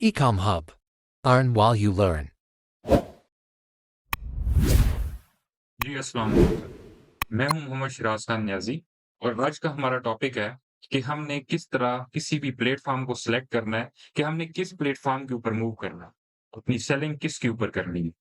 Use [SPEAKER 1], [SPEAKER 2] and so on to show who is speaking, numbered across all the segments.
[SPEAKER 1] Ecom Hub. Earn while you learn.
[SPEAKER 2] जी अस्सलाम वालेकुम। मैं हूं मोहम्मद शिराज खान न्याजी और आज का हमारा टॉपिक है कि हमने किस तरह किसी भी प्लेटफॉर्म को सिलेक्ट करना है कि हमने किस प्लेटफॉर्म के ऊपर मूव करना है, अपनी सेलिंग किसके ऊपर करनी है।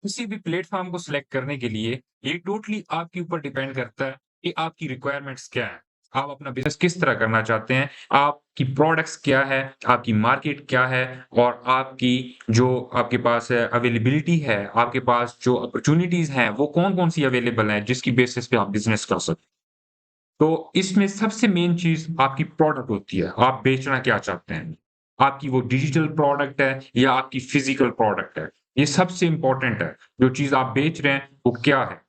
[SPEAKER 2] किसी भी प्लेटफॉर्म को सिलेक्ट करने के लिए ये टोटली आपके ऊपर डिपेंड करता है कि आपकी रिक्वायरमेंट्स क्या है। आप अपना बिजनेस किस तरह करना चाहते हैं, आपकी प्रोडक्ट्स क्या है, आपकी मार्केट क्या है और आपकी जो आपके पास अवेलेबिलिटी है, आपके पास जो अपॉर्चुनिटीज हैं वो कौन कौन सी अवेलेबल हैं जिसकी बेसिस पे आप बिजनेस कर सकते हैं। तो इसमें सबसे मेन चीज आपकी प्रोडक्ट होती है। आप बेचना क्या चाहते हैं, आपकी वो डिजिटल प्रोडक्ट है या आपकी फिजिकल प्रोडक्ट है। ये सबसे इंपॉर्टेंट है। जो चीज आप बेच रहे हैं वो क्या है।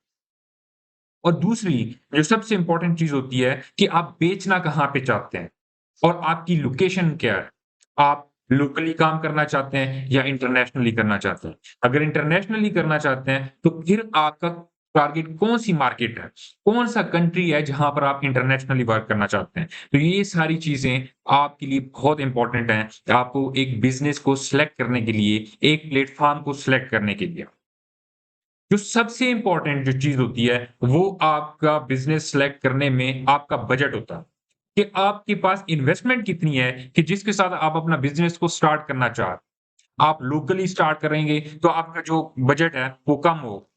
[SPEAKER 2] और दूसरी जो सबसे इंपॉर्टेंट चीज होती है कि आप बेचना कहाँ पे चाहते हैं और आपकी लोकेशन क्या है। आप लोकली काम करना चाहते हैं या इंटरनेशनली करना चाहते हैं। अगर इंटरनेशनली करना चाहते हैं तो फिर आपका टारगेट कौन सी मार्केट है, कौन सा कंट्री है जहां पर आप इंटरनेशनली वर्क करना चाहते हैं। तो ये सारी चीजें आपके लिए बहुत इंपॉर्टेंट हैं आपको एक बिजनेस को सिलेक्ट करने के लिए, एक प्लेटफॉर्म को सिलेक्ट करने के लिए। जो सबसे इम्पोर्टेंट जो चीज़ होती है, वो आपका बिज़नेस सेलेक्ट करने में आपका बजट होता है, कि आपके पास इन्वेस्टमेंट कितनी है कि जिसके साथ आप अपना बिज़नेस को स्टार्ट करना चाह रहे हैं। आप लोकली स्टार्ट करेंगे, तो आपका जो बजट है, वो कम हो।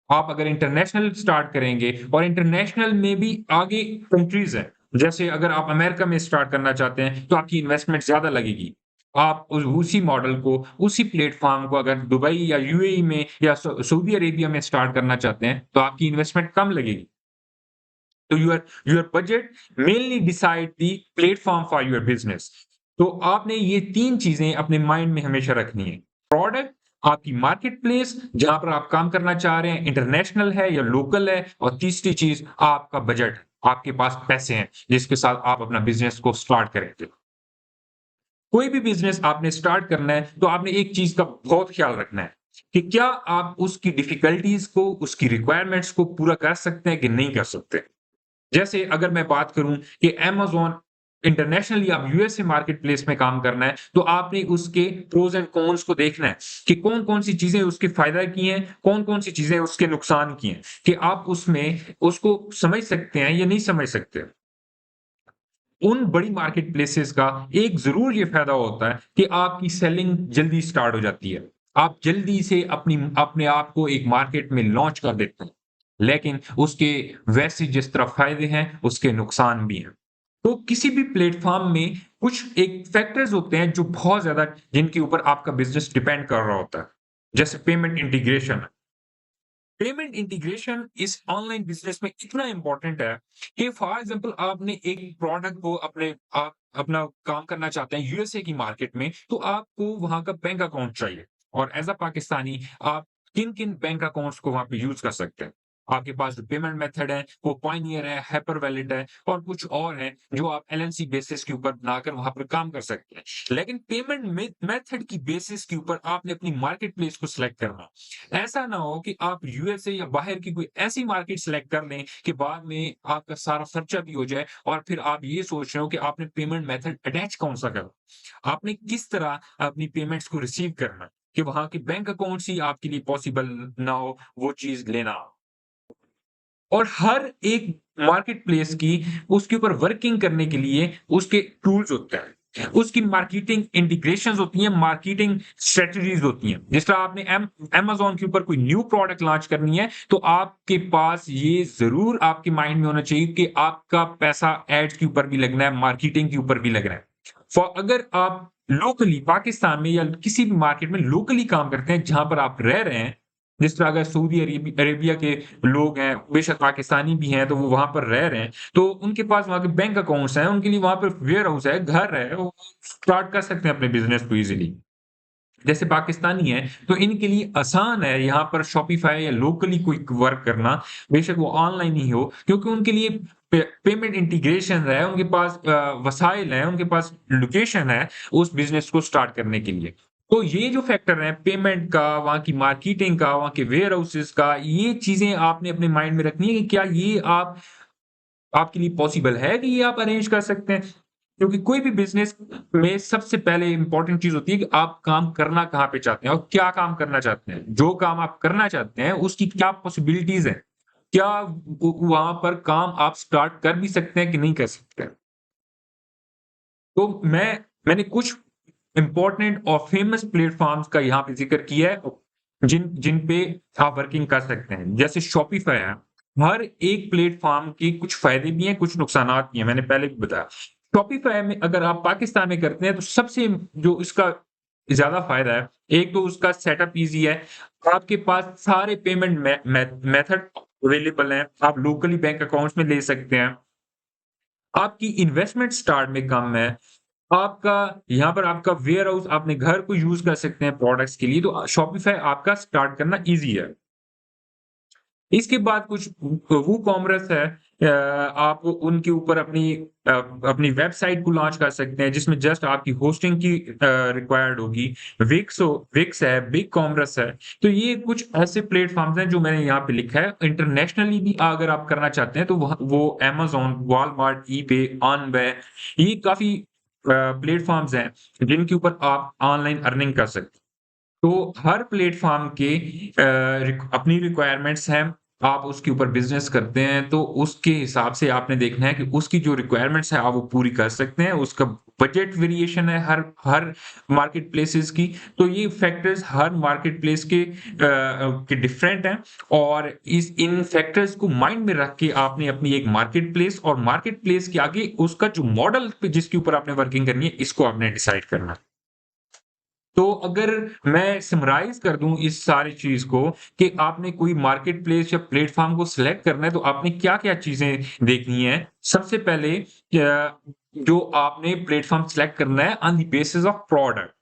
[SPEAKER 2] आप अगर इंटरनेशनल स्टार्ट करेंगे और इंटरनेशनल में भी आगे कंट्रीज़ हैं, जैसे अगर आप अमेरिका में स्टार्ट करना चाहते हैं, तो आपकी इन्वेस्टमेंट ज़्यादा लगेगी। आप उसी मॉडल को, उसी प्लेटफ़ॉर्म को अगर दुबई या यूएई में या सऊदी अरेबिया में स्टार्ट करना चाहते हैं, तो आपकी इन्वेस्टमेंट कम लगेगी। तो your budget mainly decide the platform for your business. तो आपने ये 3 चीज़ें अपने माइंड में हमेशा रखनी है। प्रोडक्ट, आपकी मार्केट प्लेस जहाँ पर आप काम करना चाह रहे हैं, इंटरनेशनल है या लोकल है और तीसरी चीज़ आपका बजट, आपके पास पैसे हैं, जिसके साथ आप अपना बिज़नेस को स्टार्ट करेंगे। कोई भी बिज़नेस आपने स्टार्ट करना है, तो आपने एक चीज़ का बहुत ख़्याल रखना है कि क्या आप उसकी डिफ़िकल्टीज़ को, उसकी रिक्वायरमेंट्स को पूरा कर सकते हैं कि नहीं कर सकते। जैसे अगर मैं बात करूँ कि अमेज़न इंटरनेशनली आप यूएसए मार्केट प्लेस में काम करना है, तो आपने उसके प्रोज़ एंड कॉन्स को देखना है कि कौन-कौन सी चीज़ें उसके फ़ायदा की हैं, कौन-कौन सी चीज़ें उसके नुकसान की हैं, कि आप उसमें उसको समझ सकते हैं या नहीं समझ सकते। उन बड़ी मार्केट प्लेसेस का एक ज़रूर ये फ़ायदा होता है कि आपकी सेलिंग जल्दी स्टार्ट हो जाती है। आप जल्दी से अपने आप को एक मार्केट में लॉन्च कर देते हैं। लेकिन उसके वैसे जिस तरह फ़ायदे हैं, उसके नुकसान भी हैं। तो किसी भी प्लेटफ़ॉर्म में कुछ एक फैक्टर्स होते हैं जो बहुत ज़्यादा जिनके ऊपर आपका बिज़नेस डिपेंड कर रहा होता है। जैसे पेमेंट इंटीग्रेशन। पेमेंट इंटीग्रेशन इस ऑनलाइन बिजनेस में इतना इंपॉर्टेंट है कि फॉर एग्जांपल आपने एक प्रोडक्ट को आप अपना काम करना चाहते हैं यूएसए की मार्केट में, तो आपको वहां का बैंक अकाउंट चाहिए। और एज अ पाकिस्तानी आप किन किन बैंक अकाउंट्स को वहां पे यूज कर सकते हैं। आपके पास जो पेमेंट मेथड है वो पॉइनियर है, हाइपर वैलिड है और कुछ और है जो आप एलएनसी बेसिस के ऊपर बनाकर वहां पर काम कर सकते हैं। लेकिन पेमेंट मेथड की बेसिस के ऊपर आपने अपनी मार्केट प्लेस को सिलेक्ट करना। ऐसा ना हो कि आप यूएसए या बाहर की कोई ऐसी मार्केट सेलेक्ट कर लें कि बाद में आपका सारा खर्चा भी हो जाए और फिर आप ये सोच रहे हो कि आपने पेमेंट मेथड अटैच कौन-सा करा। आपने किस तरह अपनी पेमेंट्स को रिसीव करना है कि वहाँ के बैंक अकाउंट्स ही आपके लिए पॉसिबल ना हो वो चीज़ लेना। और हर एक मार्केट प्लेस की उसके ऊपर वर्किंग करने के लिए उसके टूल्स होते हैं। उसकी मार्केटिंग इंटीग्रेशंस होती हैं, मार्केटिंग स्ट्रेटजीज़ होती हैं। जिस तरह आपने अमेज़न के ऊपर कोई न्यू प्रोडक्ट लॉन्च करनी है, तो आपके पास ये ज़रूर आपके माइंड में होना चाहिए कि आपका पैसा एड्स के ऊपर भी लगना है, मार्केटिंग के ऊपर भी लगना है। अगर आप लोकली पाकिस्तान में या किसी भी मार्केट में लोकली काम करते हैं, जहाँ पर आप रह रहे हैं, जिस तरह अगर सऊदी अरेबिया के लोग हैं, बेशक पाकिस्तानी भी हैं, तो वो वहाँ पर रह रहे हैं, तो उनके पास वहाँ के बैंक अकाउंट्स हैं, उनके लिए वहाँ पे वेयर हाउस है, घर है, वो स्टार्ट कर सकते हैं अपने बिज़नेस को ईज़िली। जैसे पाकिस्तानी हैं, तो इनके लिए आसान है यहाँ पर शॉपिफ़ाई या लोकली कोई वर्क करना, बेशक वो ऑनलाइन ही हो, क्योंकि उनके लिए पेमेंट इंटीग्रेशन है, उनके पास वसाइल हैं, उनके पास लोकेशन है, उस बिज़नेस को स्टार्ट करने के लिए। तो ये जो फैक्टर हैं, पेमेंट का, वहाँ की मार्केटिंग का, वहाँ के वेयर हाउसेज़ का, ये चीज़ें आपने अपने माइंड में रखनी है कि क्या ये आपके लिए पॉसिबल है कि ये आप अरेंज कर सकते हैं? क्योंकि कोई भी बिज़नेस में सबसे पहले इम्पोर्टेंट चीज़ होती है कि आप काम करना कहाँ पे चाहते हैं और क्या काम करना चाहते हैं। जो काम आप करना चाहते हैं, उसकी क्या पॉसिबिलिटीज़ हैं? क्या व वहाँ पर काम आप स्टार्ट कर भी सकते हैं कि नहीं कर सकते हैं? तो मैंने कुछ इम्पोर्टेंट और फेमस प्लेटफ़ॉर्म्स का यहाँ पे ज़िक्र किया है, जिन जिन पे आप वर्किंग कर सकते हैं। जैसे शॉपिफ़ाई है, हर एक प्लेटफ़ॉर्म के कुछ फ़ायदे भी हैं, कुछ नुकसानात भी हैं, मैंने पहले भी बताया। शॉपिफ़ाई में अगर आप पाकिस्तान में करते हैं, तो सबसे जो इसका ज़्यादा फ़ायदा है, एक तो उसका सेटअप ईज़ी है, आपके पास सारे पेमेंट मेथड अवेलेबल हैं, आप लोकली बैंक अकाउंट्स में ले सकते हैं। आपकी इन्वेस्टमेंट स्टार्ट में कम है। आपका यहाँ पर आपका वेयरहाउस अपने घर को यूज़ कर सकते हैं प्रोडक्ट्स के लिए, तो शॉपिफ़ाई आपका स्टार्ट करना ईज़ी है। इसके बाद कुछ वूकॉमर्स है, आप उनके ऊपर अपनी वेबसाइट को लॉन्च कर सकते हैं, जिसमें जस्ट आपकी होस्टिंग की रिक्वायर्ड होगी। विक्स है, बिग कॉमर्स है। तो ये कुछ ऐसे प्लेटफ़ॉर्म्स हैं जो मैंने यहाँ पे लिखा है। इंटरनेशनली भी अगर आप करना चाहते हैं तो वो अमेज़न, वॉलमार्ट, ईबे, ऑनवे, ये काफ़ी प्लेटफ़ॉर्म्स हैं जिनके ऊपर आप ऑनलाइन अर्निंग कर सकते हैं। तो हर प्लेटफ़ॉर्म के अपनी रिक्वायरमेंट्स हैं। आप उसके ऊपर बिज़नेस करते हैं, तो उसके हिसाब से आपने देखना है कि उसकी जो रिक्वायरमेंट्स हैं, आप वो पूरी कर सकते हैं। उसका बजट वेरिएशन है हर हर मार्केट प्लेसेस की। तो ये फैक्टर्स हर मार्केट प्लेस के डिफरेंट हैं और इस इन फैक्टर्स को माइंड में रख के आपने अपनी एक मार्केट प्लेस और मार्केट प्लेस के आगे उसका जो मॉडल पे जिसके ऊपर आपने वर्किंग करनी है, इसको आपने डिसाइड करना है। तो अगर मैं समराइज़ कर दूँ इस सारी चीज़ को कि आपने कोई मार्केट प्लेस या प्लेटफ़ॉर्म को सिलेक्ट करना है, तो आपने क्या-क्या चीज़ें देखनी है। सबसे पहले जो आपने प्लेटफ़ॉर्म सिलेक्ट करना है on the basis of product,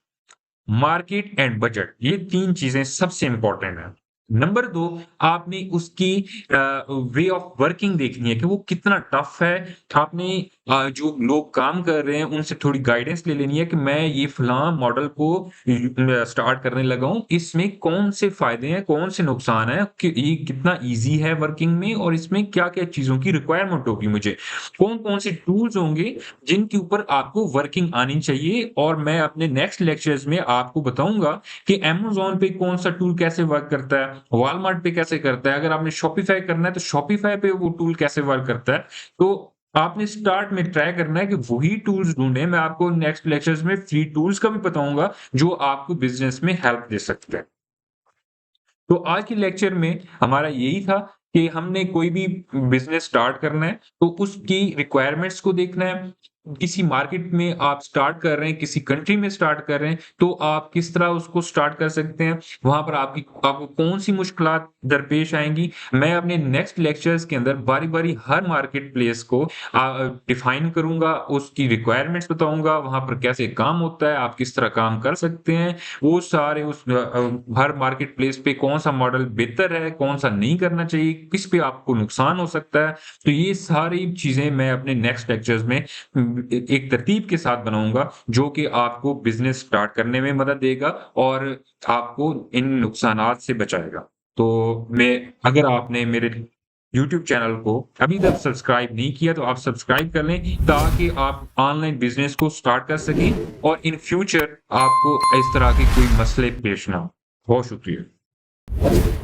[SPEAKER 2] market and budget, ये 3 चीज़ें सबसे इम्पोर्टेंट हैं। नंबर 2, आपने उसकी वे ऑफ वर्किंग देखनी है कि वो कितना टफ है। आपने जो लोग काम कर रहे हैं उनसे थोड़ी गाइडेंस ले लेनी है कि मैं ये फलाँ मॉडल को स्टार्ट करने लगा हूँ। इसमें कौन से फ़ायदे हैं, कौन से नुकसान हैं, कि ये कितना ईज़ी है वर्किंग में और इसमें क्या-क्या चीज़ों की रिक्वायरमेंट होगी मुझे। कौन-कौन से टूल्स होंगे जिनके ऊपर आपको वर्किंग आनी चाहिए और मैं अपने नेक्स्ट लेक्चर्स में आपको बताऊँगा कि अमेज़न पे कौन-सा टूल कैसे वर्क करता है, वॉलमार्ट पे कैसे करता है, अगर आपने शॉपिफ़ाई करना है तो शॉपिफ़ाई पे वो टूल कैसे वर्क करता है। तो आपने स्टार्ट में ट्राई करना है कि वही टूल्स ढूँढें, मैं आपको नेक्स्ट लेक्चर्स में फ्री टूल्स का भी बताऊँगा जो आपको बिज़नेस में हेल्प दे सकते हैं। तो आज के लेक्चर में हमारा यही था कि हमने कोई भी बिज़नेस स्टार्ट करना है, तो उसकी रिक्वायरमेंट्स को देखना है। किसी मार्केट में आप स्टार्ट कर रहे हैं, किसी कंट्री में स्टार्ट कर रहे हैं, तो आप किस तरह उसको स्टार्ट कर सकते हैं। वहाँ पर आपको कौन-सी मुश्किलात दरपेश आएँगी। मैं अपने नेक्स्ट लेक्चर्स के अंदर बारी-बारी हर मार्केट प्लेस को डिफ़ाइन करूँगा, उसकी रिक्वायरमेंट्स बताऊँगा, वहाँ पर कैसे काम होता है, आप किस तरह काम कर सकते हैं। वो सारे हर मार्केट प्लेस पे कौन-सा मॉडल बेहतर है, कौन-सा नहीं करना चाहिए, किस पे आपको नुकसान हो सकता है। तो ये सारी चीज़ें मैं अपने नेक्स्ट लेक्चर्स में एक तरतीब के साथ बनाऊँगा, जो कि आपको बिज़नेस स्टार्ट करने में मदद देगा और आपको इन नुकसानात से बचाएगा। तो मैं अगर आपने मेरे यूट्यूब चैनल को अभी तक सब्सक्राइब नहीं किया, तो आप सब्सक्राइब कर लें ताकि आप ऑनलाइन बिज़नेस को स्टार्ट कर सकें और इन फ्यूचर आपको इस तरह के कोई मसले पेश ना हो। बहुत शुक्रिया।